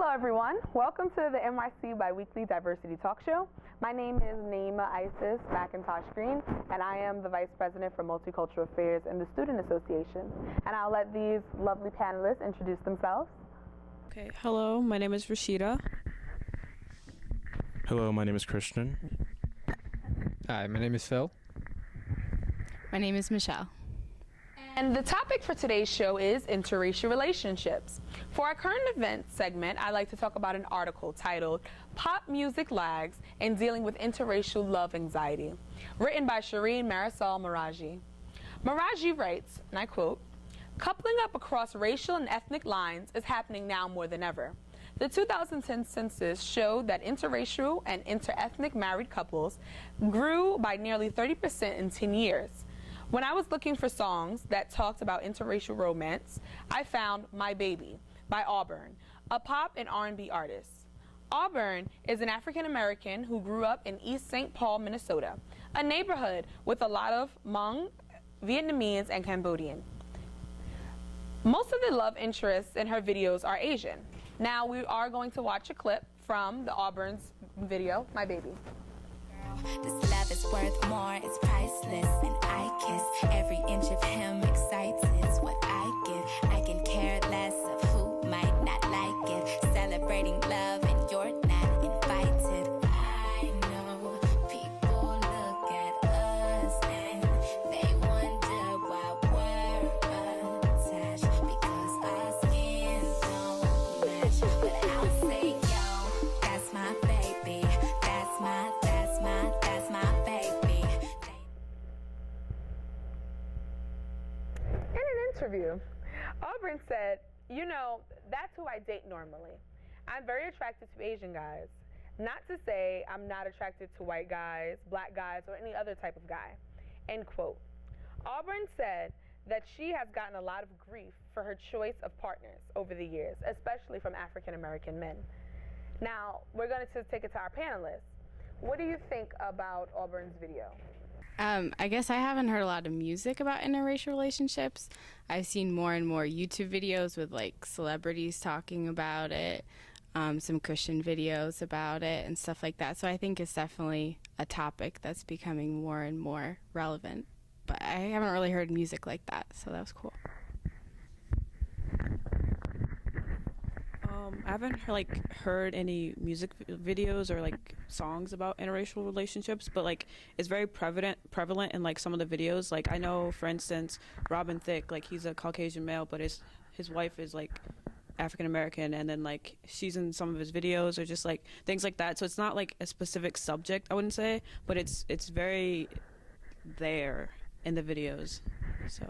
Hello everyone, welcome to the MRC Biweekly Diversity Talk Show. My name is Naima Isis McIntosh Green, and I am the Vice President for Multicultural Affairs in the Student Association. And I'll let these lovely panelists introduce themselves. Okay, hello, my name is Rashida. Hello, my name is Christian. Hi, my name is Phil. My name is Michelle. And the topic for today's show is interracial relationships. For our current event segment, I'd like to talk about an article titled Pop Music Lags and Dealing with Interracial Love Anxiety, written by Shireen Marisol Meraji. Meraji writes, and I quote, "Coupling up across racial and ethnic lines is happening now more than ever. The 2010 census showed that interracial and interethnic married couples grew by nearly 30% in 10 years. When I was looking for songs that talked about interracial romance, I found My Baby by Auburn, a pop and R&B artist. Auburn is an African American who grew up in East St. Paul, Minnesota, a neighborhood with a lot of Hmong, Vietnamese, and Cambodian. Most of the love interests in her videos are Asian. Now we are going to watch a clip from the Auburn's video, My Baby. This love is worth more, it's priceless. And I kiss every inch of him, excites, it's what I give. I can care less of who might not like it. Celebrating love and you're not invited. I know people look at us and they wonder why we're attached, because our skin don't match. But I'll say, yo, that's my baby, that's my baby. In an interview, Auburn said, "You know, that's who I date normally. I'm very attracted to Asian guys. Not to say I'm not attracted to white guys, black guys, or any other type of guy." End quote. Auburn said that she has gotten a lot of grief for her choice of partners over the years, especially from African American men. Now, we're going to take it to our panelists. What do you think about Auburn's video? I guess I haven't heard a lot of music about interracial relationships. I've seen more and more YouTube videos with like celebrities talking about it, some Christian videos about it and stuff like that. So I think it's definitely a topic that's becoming more and more relevant. But I haven't really heard music like that, so that was cool. I haven't heard any music videos or like songs about interracial relationships, but like it's very prevalent in like some of the videos. Like I know, for instance, Robin Thicke, like he's a Caucasian male, but his wife is like African American, and then like she's in some of his videos or just like things like that. So it's not like a specific subject, I wouldn't say, but it's very there in the videos. So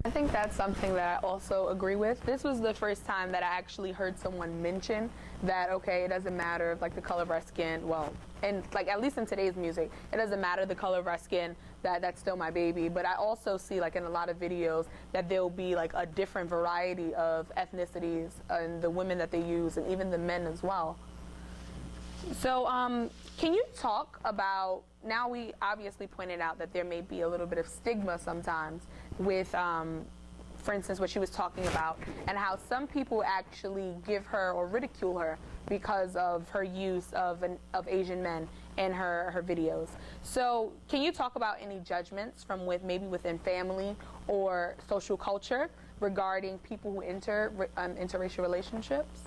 I think that's something that I also agree with. This was the first time that I actually heard someone mention that, okay, it doesn't matter like the color of our skin, well, and like at least in today's music, it doesn't matter the color of our skin, that's still my baby. But I also see like in a lot of videos that there'll be like a different variety of ethnicities and the women that they use and even the men as well. So can you talk about, now we obviously pointed out that there may be a little bit of stigma sometimes with, for instance, what she was talking about, and how some people actually give her or ridicule her because of her use of Asian men in her videos. So can you talk about any judgments from maybe within family or social culture regarding people who enter interracial relationships?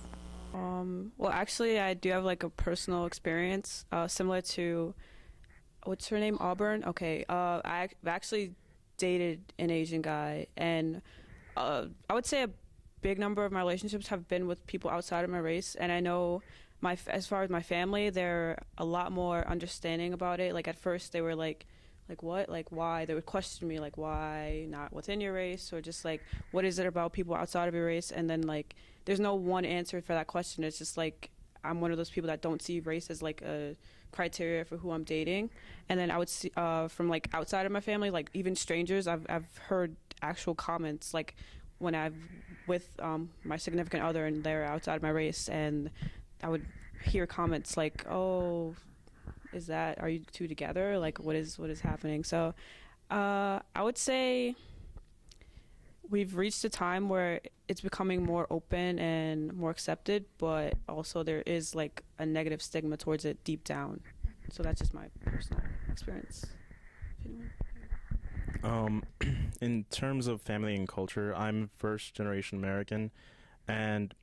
Well, actually, I do have like a personal experience similar to, what's her name, Auburn? Okay, I've actually dated an Asian guy, and I would say a big number of my relationships have been with people outside of my race, and I know as far as my family, they're a lot more understanding about it. Like at first they were like what, like why? They would question me like, why not within your race, or just like what is it about people outside of your race? And then like there's no one answer for that question. It's just like I'm one of those people that don't see race as like a criteria for who I'm dating. And then I would see from like outside of my family, like even strangers, I've heard actual comments like when I'm with my significant other and they're outside of my race, and I would hear comments like, "Oh, are you two together? Like what is happening?" So I would say we've reached a time where it's becoming more open and more accepted, but also there is like a negative stigma towards it deep down. So that's just my personal experience. In terms of family and culture, I'm first generation American, and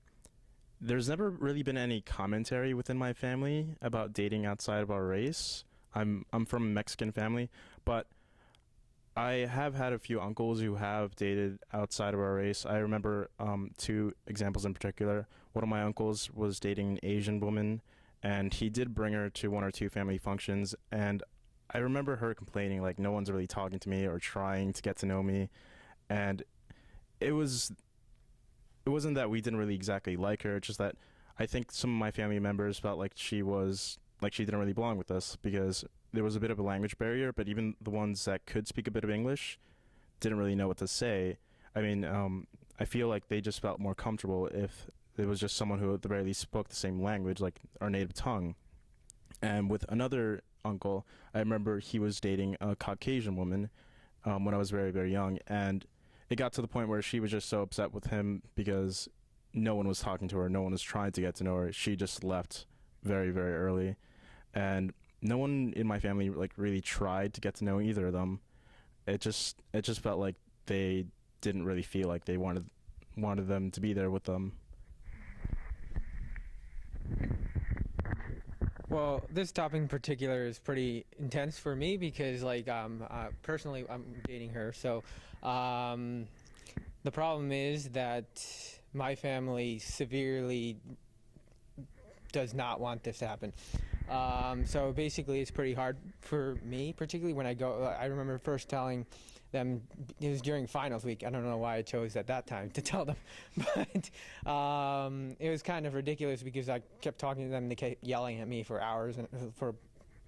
there's never really been any commentary within my family about dating outside of our race. I'm from a Mexican family, but I have had a few uncles who have dated outside of our race. I remember 2 examples in particular. One of my uncles was dating an Asian woman, and he did bring her to 1 or 2 family functions, and I remember her complaining, like, no one's really talking to me or trying to get to know me, and it wasn't that we didn't really exactly like her, it's just that I think some of my family members felt like she didn't really belong with us because there was a bit of a language barrier, but even the ones that could speak a bit of English didn't really know what to say. I mean, I feel like they just felt more comfortable if it was just someone who at the very least spoke the same language, like our native tongue. And with another uncle, I remember he was dating a Caucasian woman when I was very, very young, and it got to the point where she was just so upset with him because no one was talking to her, no one was trying to get to know her. She just left very, very early, and no one in my family like really tried to get to know either of them. It just felt like they didn't really feel like they wanted them to be there with them. Well, this topic in particular is pretty intense for me because, like, personally, I'm dating her. So, the problem is that my family severely does not want this to happen. So basically, it's pretty hard for me, particularly when I go. I remember first telling them, it was during finals week. I don't know why I chose at that time to tell them, but it was kind of ridiculous because I kept talking to them. They kept yelling at me for hours and for a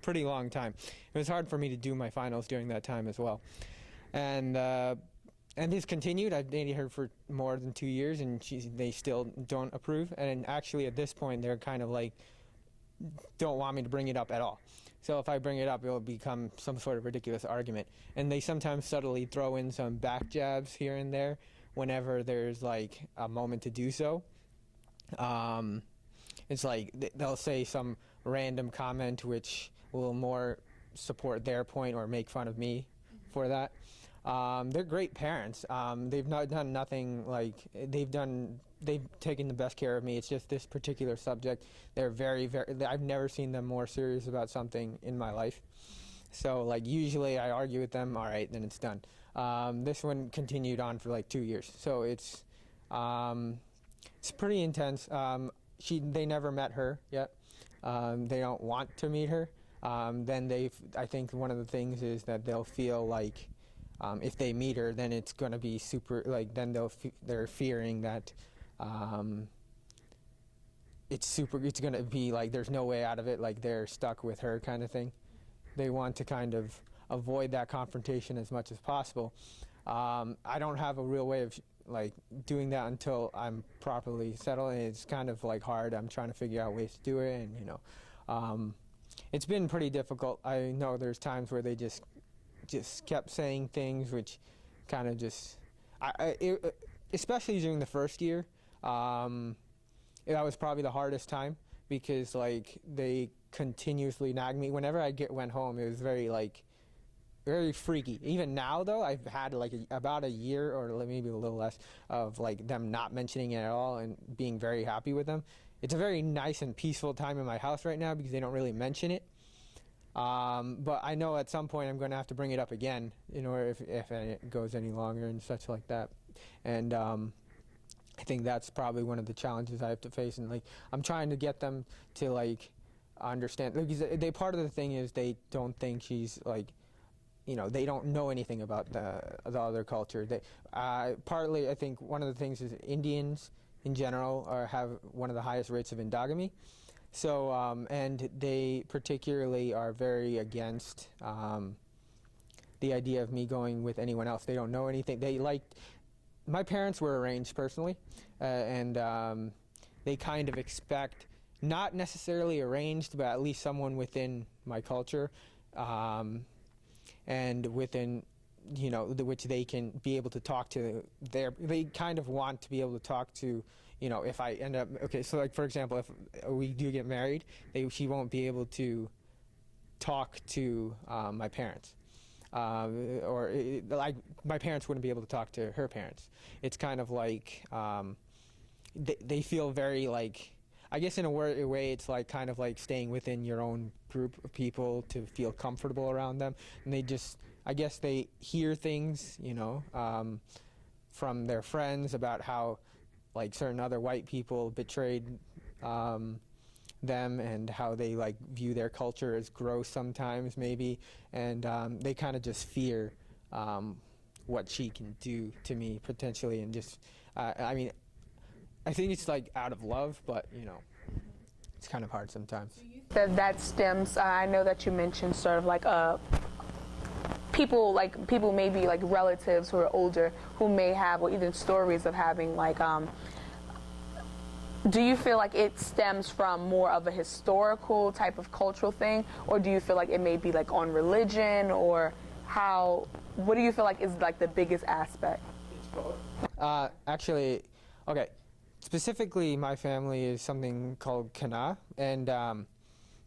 pretty long time. It was hard for me to do my finals during that time as well, and this continued. I've dated her for more than 2 years, and they still don't approve. And actually, at this point, they're kind of like don't want me to bring it up at all. So if I bring it up, it will become some sort of ridiculous argument. And they sometimes subtly throw in some back jabs here and there whenever there's like a moment to do so. It's like they'll say some random comment which will more support their point or make fun of me for that. They're great parents. They've not done nothing like they've taken the best care of me. It's just this particular subject. They're very, very, I've never seen them more serious about something in my life. So like usually I argue with them, all right, then it's done. This one continued on for like 2 years. So it's pretty intense. They never met her yet. They don't want to meet her. Then I think one of the things is that they'll feel like if they meet her, then it's going to be super, like, then they're fearing that it's going to be like there's no way out of it, like they're stuck with her kind of thing. They want to kind of avoid that confrontation as much as possible. I don't have a real way of like doing that until I'm properly settled, and it's kind of like hard. I'm trying to figure out ways to do it, and you know, it's been pretty difficult. I know there's times where they just kept saying things which kind of just, especially during the first year, that was probably the hardest time because like they continuously nagged me. Whenever I went home, it was very freaky. Even now though, I've had like about a year or maybe a little less of like them not mentioning it at all and being very happy with them. It's a very nice and peaceful time in my house right now because they don't really mention it. But I know at some point I'm going to have to bring it up again in order if it goes any longer and such like that. And I think that's probably one of the challenges I have to face. And like I'm trying to get them to like understand, because part of the thing is they don't think she's like, you know, they don't know anything about the other culture. Partly I think one of the things is Indians in general have one of the highest rates of endogamy. So, and they particularly are very against the idea of me going with anyone else. They don't know anything. My parents were arranged personally, and they kind of expect, not necessarily arranged, but at least someone within my culture, and within which they can be able to talk to they kind of want to be able to talk to, if I end up, okay, so like for example, if we do get married, she won't be able to talk to my parents. Like my parents wouldn't be able to talk to her parents. It's kind of like they feel very like, I guess in a way it's like kind of like staying within your own group of people to feel comfortable around them, and I guess they hear things, from their friends about how like certain other white people betrayed them, and how they like view their culture as gross sometimes maybe, and they kind of just fear what she can do to me potentially, and just I mean, I think it's like out of love, but it's kind of hard sometimes. That stems, I know that you mentioned sort of like people maybe like relatives who are older who may have, or even stories of having like do you feel like it stems from more of a historical type of cultural thing, or do you feel like it may be like on religion, or what do you feel like is like the biggest aspect? Actually, okay, specifically my family is something called Kana, and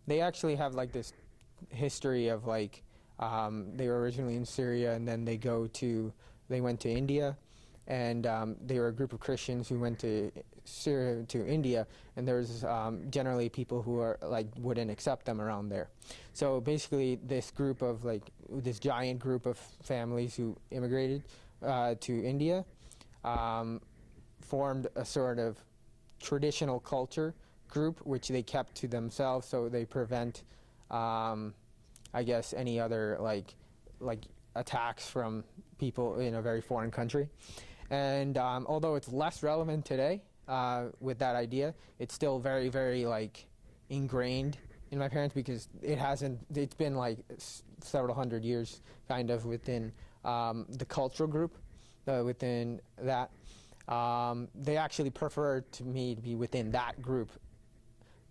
they actually have like this history of like they were originally in Syria, and then they went to India, and they were a group of Christians who went to Syria to India, and there's generally people who are like wouldn't accept them around there. So basically this giant group of families who immigrated to India formed a sort of traditional culture group which they kept to themselves, so they prevent I guess any other like attacks from people in a very foreign country. And although it's less relevant today with that idea, it's still very, very like ingrained in my parents, because it's been like several hundred years kind of within the cultural group within that. They actually prefer to me to be within that group,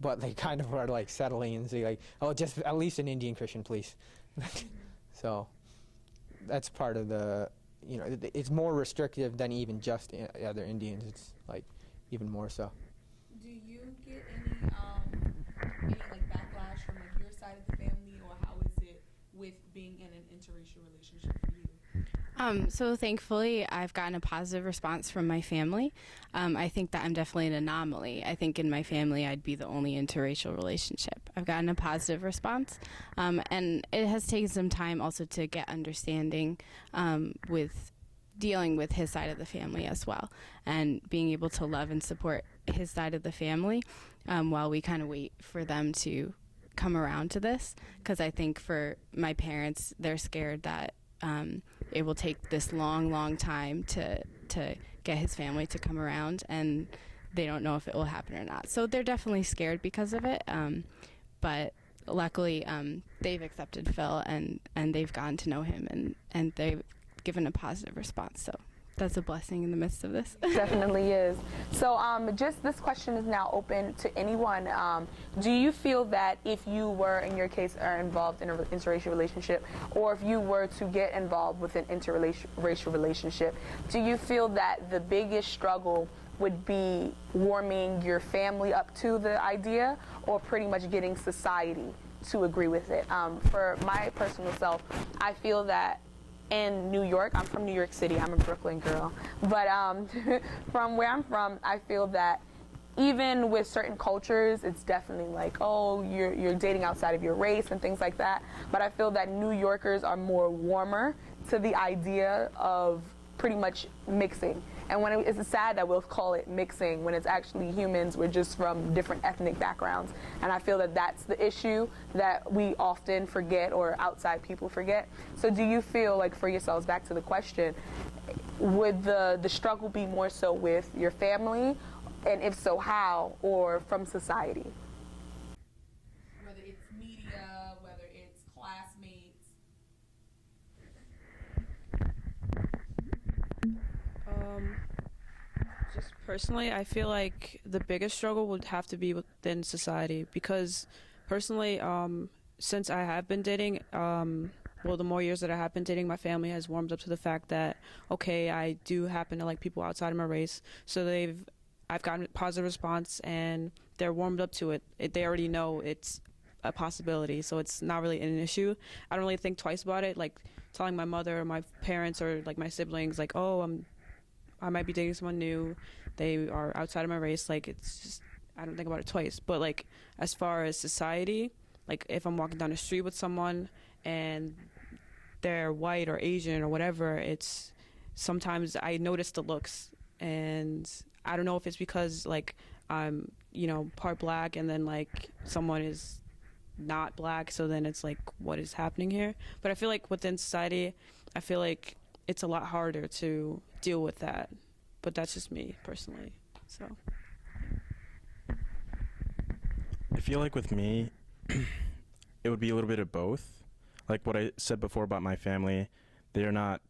but they kind of are like settling and say like, oh, just at least an Indian Christian, please. So that's part of the, it's more restrictive than even just other Indians. It's like even more so. Do you get any like backlash from like your side of the family, or how is it with being in an interracial relationship for you? So thankfully, I've gotten a positive response from my family. I think that I'm definitely an anomaly. I think in my family, I'd be the only interracial relationship. I've gotten a positive response, and it has taken some time also to get understanding with dealing with his side of the family as well, and being able to love and support his side of the family while we kind of wait for them to come around to this. Because I think for my parents, they're scared that it will take this long time to get his family to come around, and they don't know if it will happen or not. So they're definitely scared because of it. But luckily, they've accepted Phil, and they've gotten to know him, and they've given a positive response. So that's a blessing in the midst of this. Definitely is. So just this question is now open to anyone. Do you feel that if you were, in your case, are involved in an interracial relationship, or if you were to get involved with an interracial relationship, do you feel that the biggest struggle would be warming your family up to the idea, or pretty much getting society to agree with it? For my personal self, I feel that in New York, I'm from New York City, I'm a Brooklyn girl, but from where I'm from, I feel that even with certain cultures, it's definitely like, oh, you're dating outside of your race and things like that, but I feel that New Yorkers are more warmer to the idea of pretty much mixing. And when it's sad that we'll call it mixing when it's actually humans, we're just from different ethnic backgrounds. And I feel that that's the issue that we often forget, or outside people forget. So do you feel like, for yourselves, back to the question, would the struggle be more so with your family, and if so, how, or from society? Whether it's media, whether it's classmates. Just personally, I feel like the biggest struggle would have to be within society, because personally, since I have been dating, well, the more years that I have been dating, my family has warmed up to the fact that, okay, I do happen to like people outside of my race. So I've gotten a positive response, and they're warmed up to it. They already know it's a possibility, so it's not really an issue. I don't really think twice about it, like telling my mother or my parents or like my siblings, like, oh, I might be dating someone new. They are outside of my race. Like, it's just, I don't think about it twice. But like, as far as society, like if I'm walking down the street with someone and they're white or Asian or whatever, it's sometimes I notice the looks, and I don't know if it's because like I'm, you know, part black and then like someone is not black, so then it's like, what is happening here? But I feel like within society, I feel like it's a lot harder to deal with that. But that's just me personally. So I feel like with me, it would be a little bit of both. Like what I said before about my family, they're not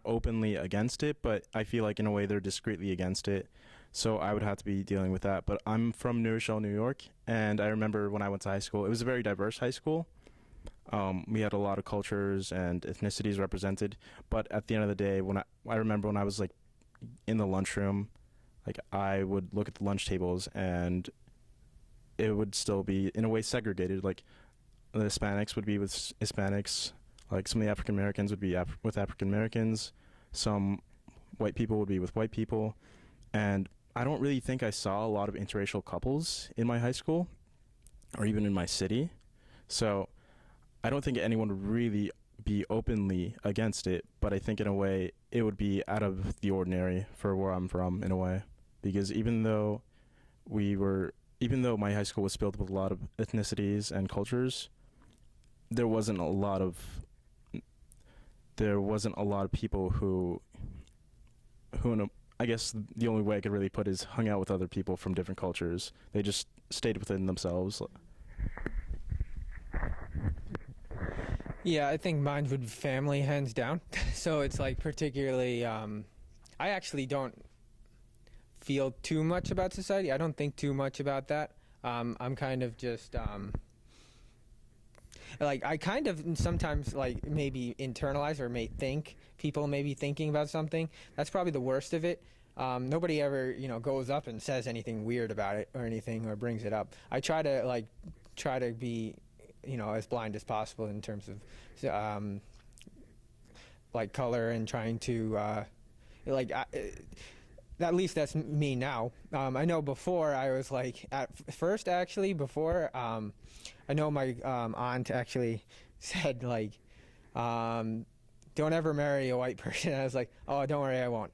openly against it, but I feel like in a way they're discreetly against it. So I would have to be dealing with that. But I'm from Interracial, New York, and I remember when I went to high school, it was a very diverse high school. We had a lot of cultures and ethnicities represented. But at the end of the day, I remember when I was like in the lunchroom, like I would look at the lunch tables and it would still be in a way segregated. Like the Hispanics would be with Hispanics, like some of the African Americans would be with African Americans, some white people would be with white people, and I don't really think I saw a lot of interracial couples in my high school or even in my city. So I don't think anyone would really be openly against it, but I think in a way it would be out of the ordinary for where I'm from in a way, because even though my high school was filled with a lot of ethnicities and cultures, there wasn't a lot of people who I guess the only way I could really put is hung out with other people from different cultures. They just stayed within themselves. Yeah, I think mine would be family, hands down. So it's like particularly, I actually don't feel too much about society. I don't think too much about that. I'm kind of just, like I kind of sometimes like maybe internalize or may think people may be thinking about something. That's probably the worst of it. Nobody ever, goes up and says anything weird about it or anything or brings it up. I try to be, as blind as possible in terms of like color and trying to at least that's me now. I know before I was like at first actually before I know my aunt actually said like don't ever marry a white person. I was like, oh, don't worry, I won't.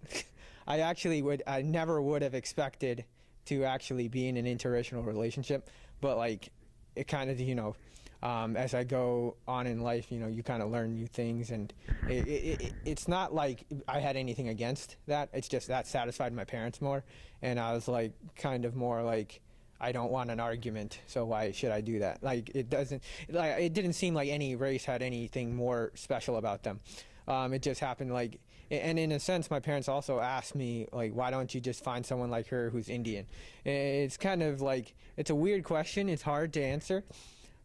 I never would have expected to actually be in an interracial relationship, but like it kind of, as I go on in life, you kind of learn new things, and it's not like I had anything against that. It's just that satisfied my parents more, and I was like kind of more like, I don't want an argument, so why should I do that? Like it didn't seem like any race had anything more special about them. It just happened like, and in a sense, my parents also asked me like, why don't you just find someone like her who's Indian? It's kind of like, it's a weird question. It's hard to answer.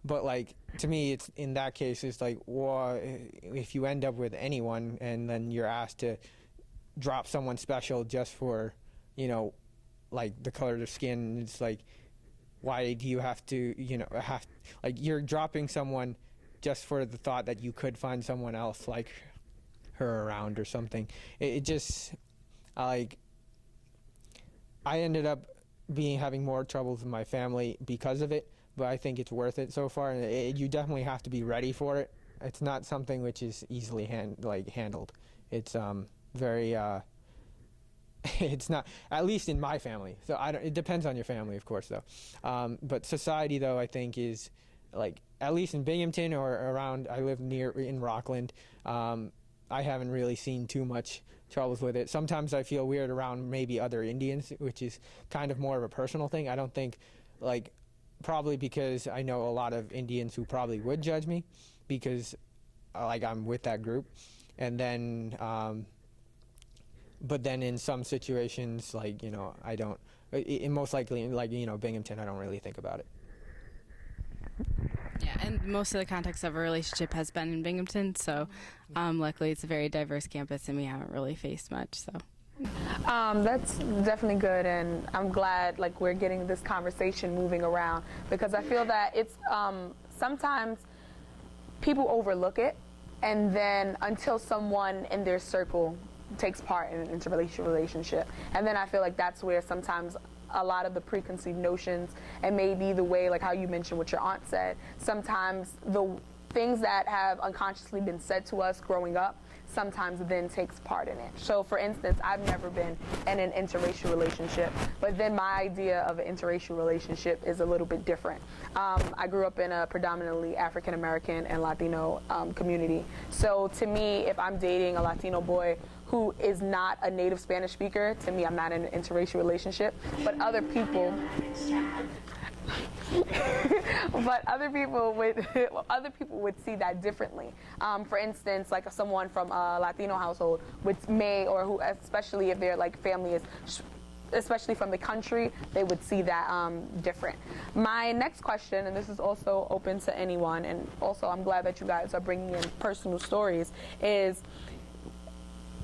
But like to me, it's in that case, it's like, well, if you end up with anyone and then you're asked to drop someone special just for, like the color of their skin, it's like, why do you have to, like you're dropping someone just for the thought that you could find someone else like her around or something. It just like I ended up having more troubles with my family because of it. But I think it's worth it so far. And you definitely have to be ready for it. It's not something which is easily handled. It's very. It's not, at least in my family. So it depends on your family, of course, though. But society, though, I think is like at least in Binghamton or around. I live in Rockland. I haven't really seen too much troubles with it. Sometimes I feel weird around maybe other Indians, which is kind of more of a personal thing. I don't think like. Probably because I know a lot of Indians who probably would judge me because like I'm with that group. And then but then in some situations like I don't most likely like Binghamton, I don't really think about it. Yeah, and most of the context of a relationship has been in Binghamton, so luckily it's a very diverse campus and we haven't really faced much. So that's definitely good, and I'm glad like we're getting this conversation moving around, because I feel that it's sometimes people overlook it, and then until someone in their circle takes part in an interracial relationship, and then I feel like that's where sometimes a lot of the preconceived notions, and maybe the way, like how you mentioned what your aunt said, sometimes the things that have unconsciously been said to us growing up sometimes then takes part in it. So for instance, I've never been in an interracial relationship, but then my idea of an interracial relationship is a little bit different. I grew up in a predominantly African American and Latino community. So to me, if I'm dating a Latino boy who is not a native Spanish speaker, to me I'm not in an interracial relationship. But other people would see that differently. For instance, like someone from a Latino household especially if their like family is especially from the country, they would see that different. My next question, and this is also open to anyone, and also I'm glad that you guys are bringing in personal stories, is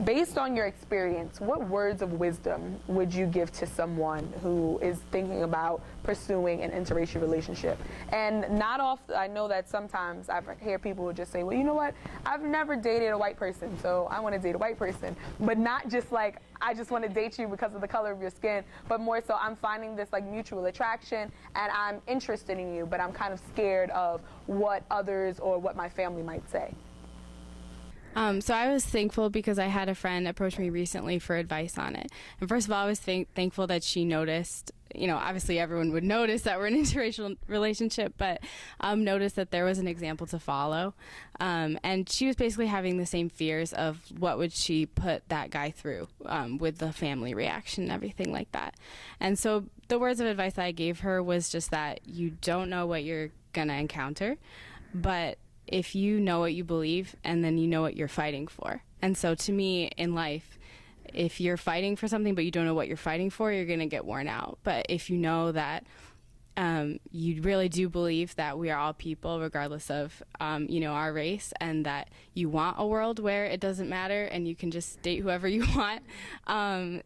based on your experience, what words of wisdom would you give to someone who is thinking about pursuing an interracial relationship? And not often, I know that sometimes I hear people who just say, well, you know what, I've never dated a white person, so I want to date a white person. But not just like, I just want to date you because of the color of your skin, but more so I'm finding this like mutual attraction and I'm interested in you, but I'm kind of scared of what others or what my family might say. So I was thankful because I had a friend approach me recently for advice on it. And first of all, I was thankful that she noticed, you know, obviously everyone would notice that we're in an interracial relationship, but noticed that there was an example to follow. And she was basically having the same fears of what would she put that guy through with the family reaction and everything like that. And so the words of advice that I gave her was just that you don't know what you're going to encounter, but if you know what you believe, and then you know what you're fighting for. And so to me in life, if you're fighting for something but you don't know what you're fighting for, you're going to get worn out. But if you know that you really do believe that we are all people regardless of you know, our race, and that you want a world where it doesn't matter and you can just date whoever you want,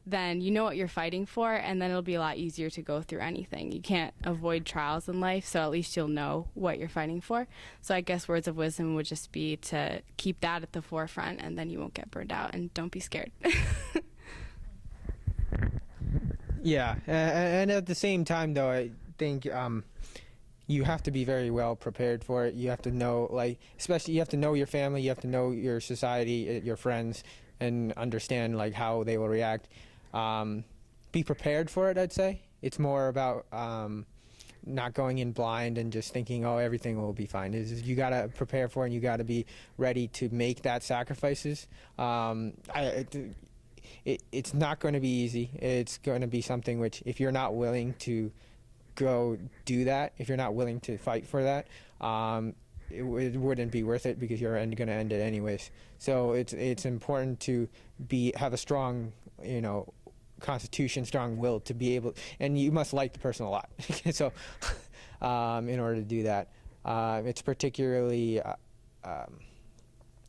then you know what you're fighting for, and then it'll be a lot easier to go through anything. You can't avoid trials in life, so at least you'll know what you're fighting for. So I guess words of wisdom would just be to keep that at the forefront, and then you won't get burned out, and don't be scared. Yeah, and at the same time though, I think you have to be very well prepared for it. You have to know, like, especially you have to know your family, you have to know your society, your friends, and understand like how they will react. Be prepared for it, I'd say. It's more about not going in blind and just thinking, oh, everything will be fine. You got to prepare for it, and you got to be ready to make that sacrifices. It's not going to be easy. It's going to be something which, if you're not willing to go do that, if you're not willing to fight for that, it wouldn't be worth it, because you're going to end it anyways. So it's important to have a strong, you know, constitution, strong will to be able, and you must like the person a lot. So in order to do that, it's particularly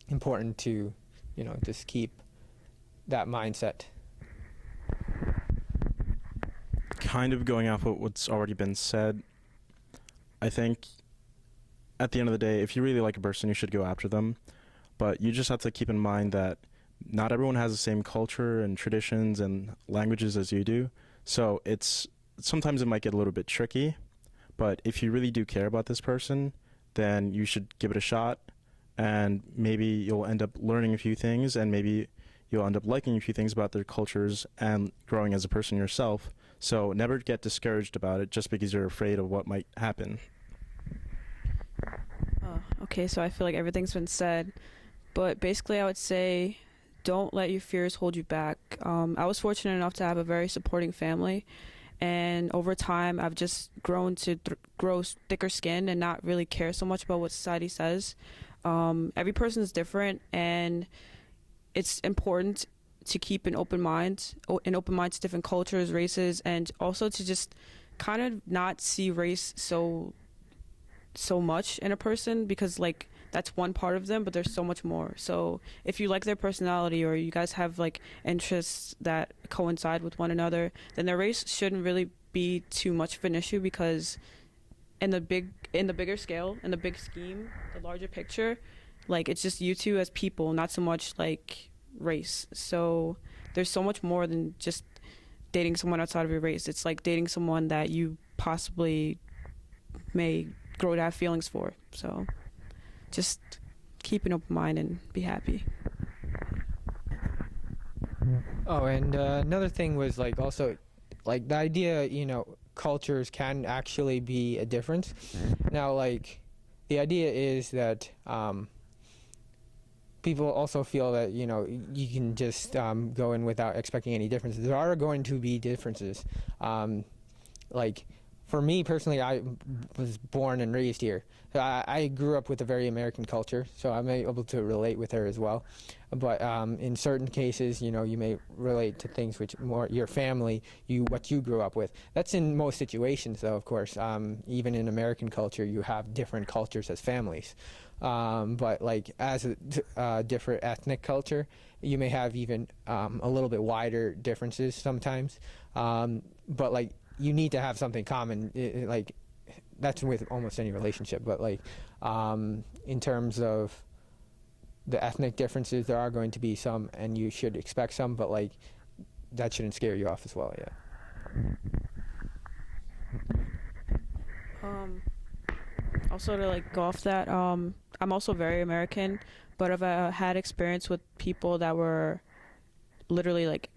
important to, you know, just keep that mindset. Kind of going off what's already been said, I think at the end of the day, if you really like a person, you should go after them. But you just have to keep in mind that not everyone has the same culture and traditions and languages as you do. So sometimes it might get a little bit tricky. But if you really do care about this person, then you should give it a shot. And maybe you'll end up learning a few things, and maybe you'll end up liking a few things about their cultures and growing as a person yourself. So never get discouraged about it just because you're afraid of what might happen. Okay, so I feel like everything's been said, but basically I would say don't let your fears hold you back. I was fortunate enough to have a very supporting family, and over time I've just grown to grow thicker skin and not really care so much about what society says. Every person is different, and it's important to keep an open mind to different cultures, races, and also to just kind of not see race so so much in a person, because like that's one part of them, but there's so much more. So if you like their personality, or you guys have like interests that coincide with one another, then their race shouldn't really be too much of an issue, because in the bigger scale, in the big scheme, the larger picture, like it's just you two as people, not so much like race. So there's so much more than just dating someone outside of your race. It's like dating someone that you possibly may grow to have feelings for. So just keep an open mind and be happy. Oh, and another thing was like also like the idea, cultures can actually be a difference. Now, like the idea is that people also feel that you can just go in without expecting any differences. There are going to be differences. Like for me personally, I was born and raised here. I grew up with a very American culture, so I'm able to relate with her as well. But in certain cases, you may relate to things which more your family, what you grew up with. That's in most situations, though, of course. Even in American culture, you have different cultures as families. But like as a different ethnic culture, you may have even a little bit wider differences sometimes. But like you need to have something common. Like that's with almost any relationship. But like in terms of the ethnic differences, there are going to be some, and you should expect some. But like that shouldn't scare you off as well. Yeah. Also, to like go off that, I'm also very American, but I've had experience with people that were literally like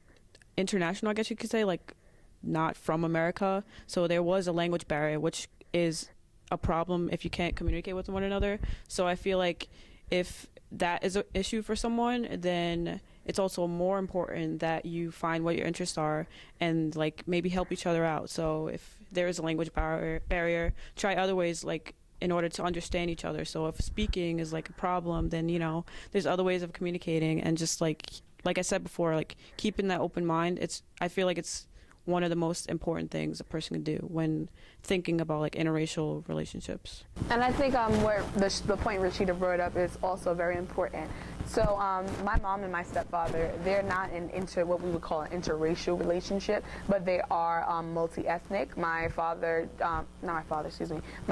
international, I guess you could say, like not from America. So there was a language barrier, which is a problem if you can't communicate with one another. So I feel like if that is an issue for someone, then it's also more important that you find what your interests are and like maybe help each other out. So if there is a language barrier, try other ways like in order to understand each other. So if speaking is like a problem, then there's other ways of communicating, and just like I said before, like keeping that open mind, I feel like it's one of the most important things a person can do when thinking about like interracial relationships. And I think where the point Rashida brought up is also very important. So my mom and my stepfather, they're not what we would call an interracial relationship, but they are multi-ethnic. My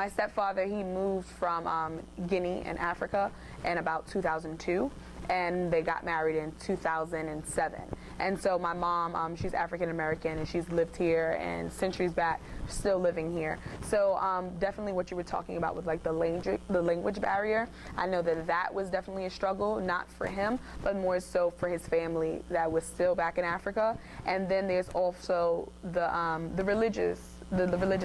stepfather, he moved from Guinea in Africa in about 2002. And they got married in 2007. And so my mom, she's African American, and she's lived here and centuries back, still living here. So definitely what you were talking about with like the language barrier, I know that was definitely a struggle, not for him, but more so for his family that was still back in Africa. And then there's also the religious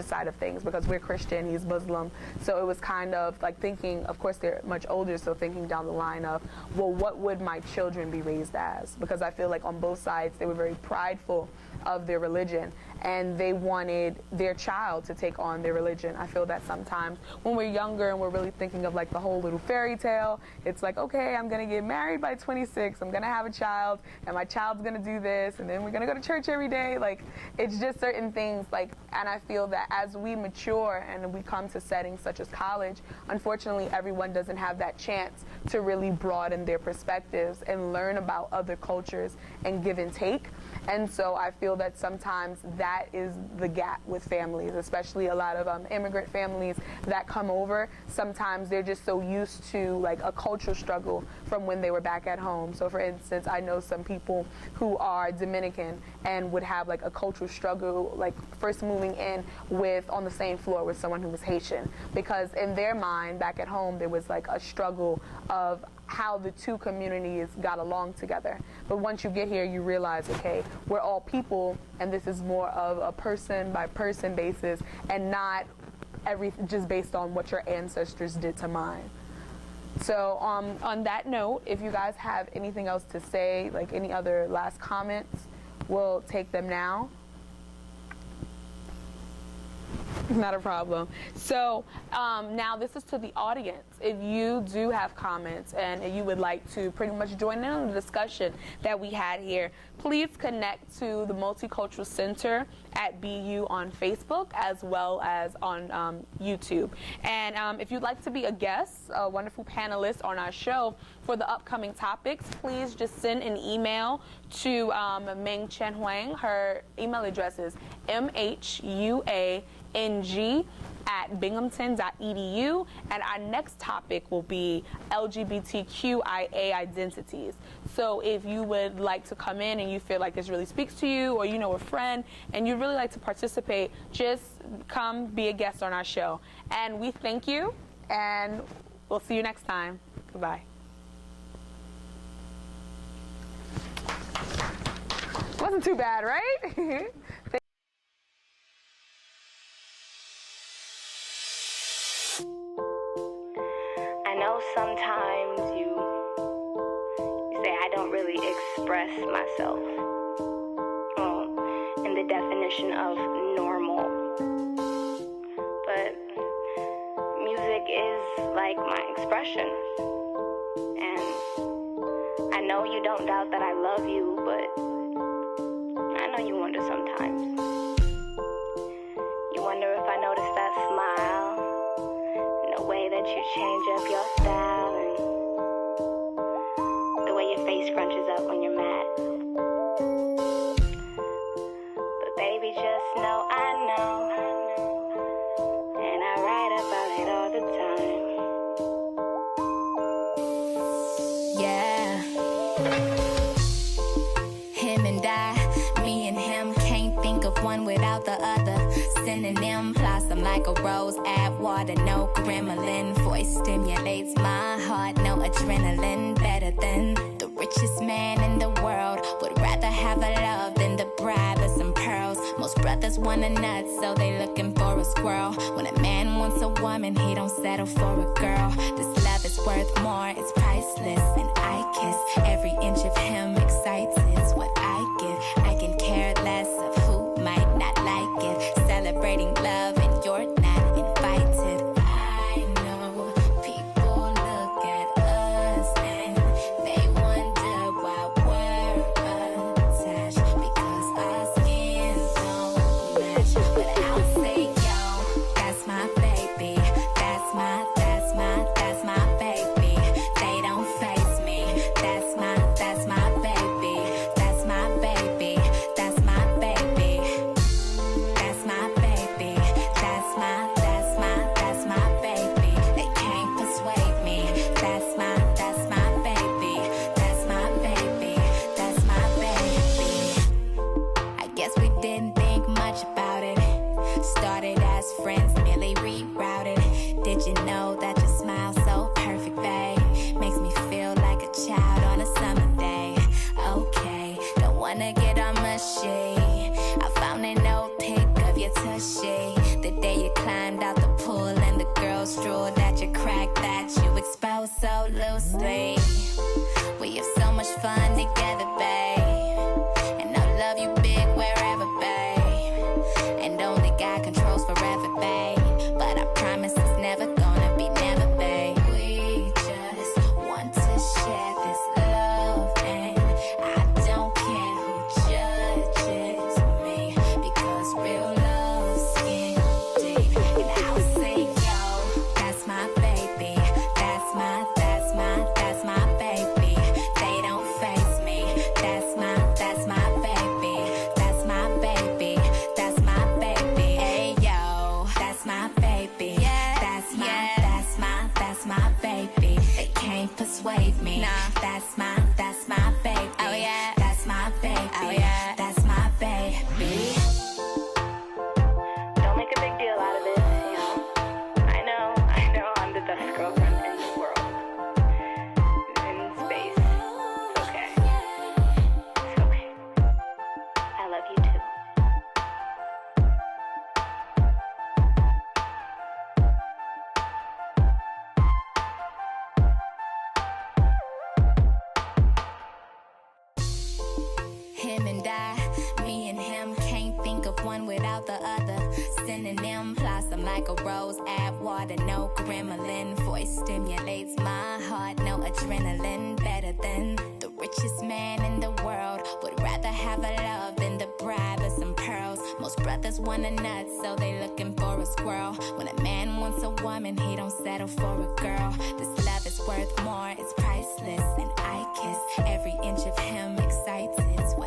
side of things, because we're Christian, he's Muslim. So it was kind of like thinking, of course they're much older, so thinking down the line of, well, what would my children be raised as? Because I feel like on both sides they were very prideful of their religion, and they wanted their child to take on their religion. I feel that sometimes when we're younger and we're really thinking of like the whole little fairy tale, it's like, okay, I'm gonna get married by 26, I'm gonna have a child, and my child's gonna do this, and then we're gonna go to church every day. Like, it's just certain things, like, and I feel that as we mature and we come to settings such as college, unfortunately everyone doesn't have that chance to really broaden their perspectives and learn about other cultures and give and take. And so I feel that sometimes that is the gap with families, especially a lot of immigrant families that come over. Sometimes they're just so used to like a cultural struggle from when they were back at home. So for instance, I know some people who are Dominican and would have like a cultural struggle, like first moving in on the same floor with someone who was Haitian, because in their mind back at home there was like a struggle of how the two communities got along together. But once you get here, you realize, okay, we're all people, and this is more of a person by person basis, and not just based on what your ancestors did to mine. So on that note, if you guys have anything else to say, like any other last comments, we'll take them now. Not a problem. So now this is to the audience. If you do have comments and you would like to pretty much join in on the discussion that we had here, please connect to the Multicultural Center at BU on Facebook as well as on YouTube. And if you'd like to be a guest, a wonderful panelist on our show for the upcoming topics, please just send an email to Meng Chen Huang. Her email address is mhuang@binghamton.edu, and our next topic will be LGBTQIA identities. So if you would like to come in and you feel like this really speaks to you, or you know a friend and you'd really like to participate, just come be a guest on our show. And we thank you, and we'll see you next time. Goodbye. Wasn't too bad, right? I know sometimes you say I don't really express myself in the definition of normal, but music is like my expression, and I know you don't doubt that I love you, but I know you wonder sometimes. You wonder if I notice that smile, the way that you change up your style, and the way your face scrunches up when you're mad. But baby, just know I know, and I write about it all the time. Yeah. Him and I, me and him, can't think of one without the other. Synonym blossom like a rose, add water, no gremlin. Voice stimulates my heart, no adrenaline. Better than the richest man in the world. Would rather have a love than the bribe of some pearls. Most brothers want a nut, so they looking for a squirrel. When a man wants a woman, he don't settle for a girl. This love is worth more, it's priceless. And I kiss every inch of him, excites, it's what I give. I can care less of who might not like it. Celebrating love and you're not invited. I know people look at us and they wonder why we're attached, because our skin don't match. But I'll say, yo, that's my baby. That's my baby. They don't face me. That's my baby. That's my baby. That's my baby. That's my baby. That's my baby. They can't persuade me. That's my baby. That's my baby. That's my baby. I guess we didn't think much about it. Started as friends, merely rerouted. Did you know that your smile so perfect, babe? Makes me feel like a child on a summer day. Okay, don't wanna get on mushy. I found an old pic of your tushy. The day you climbed out the pool and the girls drooled at your crack that you exposed so loosely. We have so much fun together, babe. And I'll love you big wherever, babe. And only God controls forever, babe. But I promise it's never gonna be never, babe. We just want to share this love, and I don't care who judges me, because real love's skin deep. And I'll say, yo, that's my baby. That's my baby. They don't face me. That's my baby. That's my baby. That's my baby. Hey, yo, that's my baby. Yeah, that's my baby. They can't persuade me. Nah, that's my baby. Oh yeah, that's my baby. Oh yeah, that's my baby. Don't make a big deal out of this, you know. I know, I'm the best girlfriend in the world. In space. It's okay. It's okay. I love you too. Him and I, me and him, can't think of one one without the other. Synonym blossom like a rose, add water, no gremlin. Voice stimulates my heart, no adrenaline. Better than the richest man in the world. Would rather have a love than the bribe of some pearls. Most brothers want a nut, so they looking for a squirrel. When a man wants a woman, he don't settle for a girl. This love is worth more, it's priceless. And I kiss every inch of him, excites, it's what